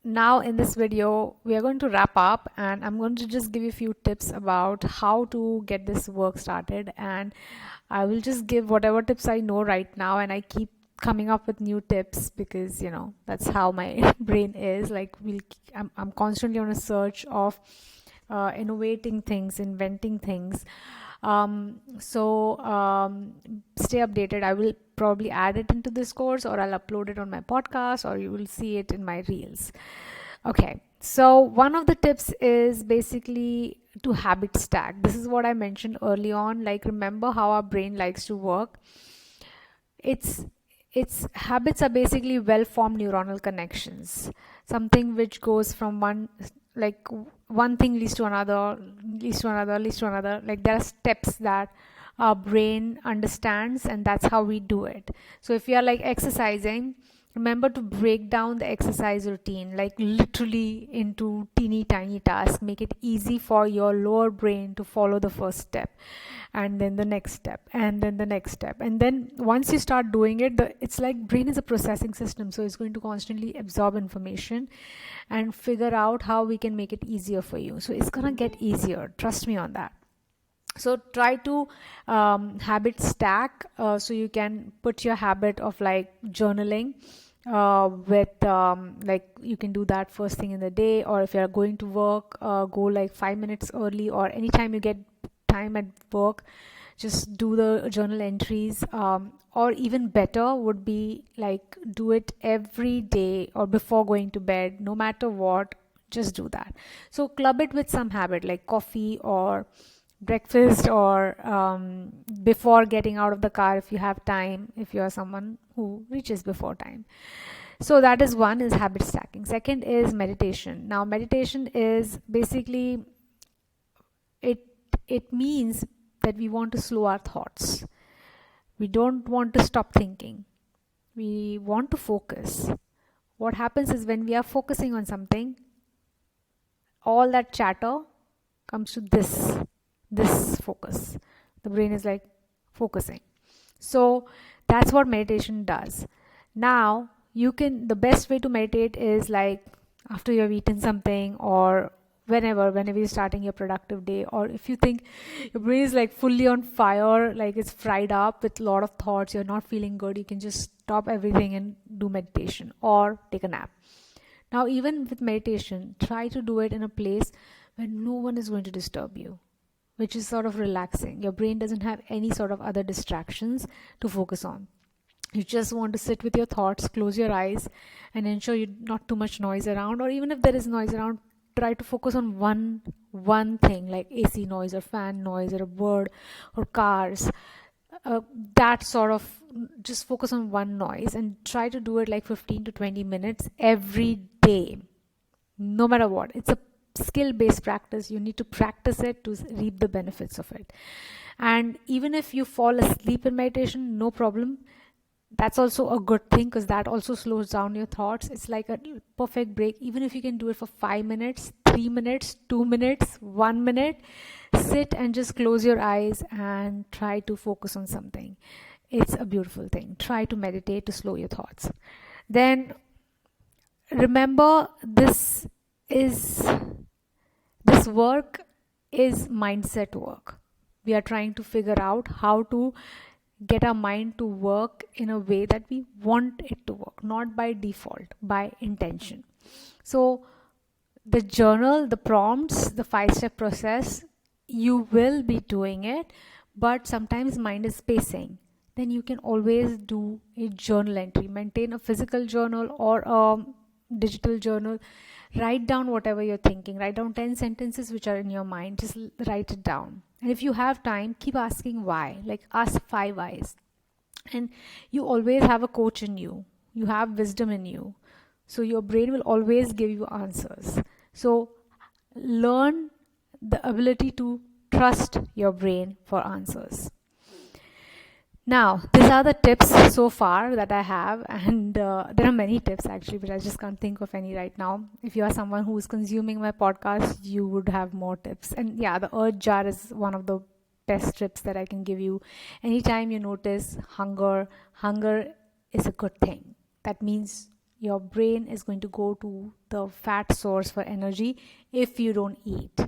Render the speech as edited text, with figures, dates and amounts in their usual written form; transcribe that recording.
now in this video, we are going to wrap up, and I'm going to just give you a few tips about how to get this work started. And I will just give whatever tips I know right now, and I keep coming up with new tips because that's how my brain is. Like I'm constantly on a search of innovating things, inventing things. Stay updated. I will probably add it into this course, or I'll upload it on my podcast, or you will see it in my reels. Okay, so one of the tips is basically to habit stack. This is what I mentioned early on. Like, remember how our brain likes to work. Its habits are basically well-formed neuronal connections, something which goes from one thing leads to another, leads to another, leads to another. Like, there are steps that our brain understands, and that's how we do it. So if you are like exercising, remember to break down the exercise routine, like literally into teeny tiny tasks. Make it easy for your lower brain to follow the first step, and then the next step, and then the next step. And then once you start doing it, it's like brain is a processing system, so it's going to constantly absorb information and figure out how we can make it easier for you. So it's gonna get easier, trust me on that. So try to habit stack, so you can put your habit of like journaling with like you can do that first thing in the day, or if you're going to work, go like 5 minutes early, or anytime you get time at work, just do the journal entries. Or even better would be like do it every day or before going to bed, no matter what, just do that. So club it with some habit like coffee or breakfast, or before getting out of the car if you have time, if you are someone who reaches before time. So that is one, is habit stacking. Second is meditation. Now meditation is basically, it means that we want to slow our thoughts. We don't want to stop thinking, we want to focus. What happens is, when we are focusing on something, all that chatter comes to this focus. The brain is like focusing. So that's what meditation does. Now the best way to meditate is like after you have eaten something, or whenever you're starting your productive day, or if you think your brain is like fully on fire, like it's fried up with a lot of thoughts, you're not feeling good, you can just stop everything and do meditation or take a nap. Now even with meditation, try to do it in a place where no one is going to disturb you, which is sort of relaxing. Your brain doesn't have any sort of other distractions to focus on. You just want to sit with your thoughts, close your eyes, and ensure you not too much noise around, or even if there is noise around, try to focus on one thing, like AC noise or fan noise or a bird or cars. That sort of, just focus on one noise and try to do it like 15 to 20 minutes every day, no matter what. It's a skill-based practice. You need to practice it to reap the benefits of it. And even if you fall asleep in meditation, no problem. That's also a good thing, because that also slows down your thoughts. It's like a perfect break. Even if you can do it for 5 minutes, 3 minutes, 2 minutes, 1 minute, sit and just close your eyes and try to focus on something. It's a beautiful thing. Try to meditate to slow your thoughts. Then remember, this work is mindset work. We are trying to figure out how to get our mind to work in a way that we want it to work, not by default, by intention. So the journal, the prompts, the 5-step process, you will be doing it, but sometimes mind is spacing. Then you can always do a journal entry. Maintain a physical journal or a digital journal. Write down whatever you're thinking. Write down 10 sentences which are in your mind. Just write it down. And if you have time, keep asking why. Like, ask 5 whys. And you always have a coach in you. You have wisdom in you. So your brain will always give you answers. So learn the ability to trust your brain for answers. Now, these are the tips so far that I have, and there are many tips actually, but I just can't think of any right now. If you are someone who is consuming my podcast, you would have more tips. And yeah, the urge jar is one of the best tips that I can give you. Anytime you notice hunger is a good thing. That means your brain is going to go to the fat source for energy if you don't eat.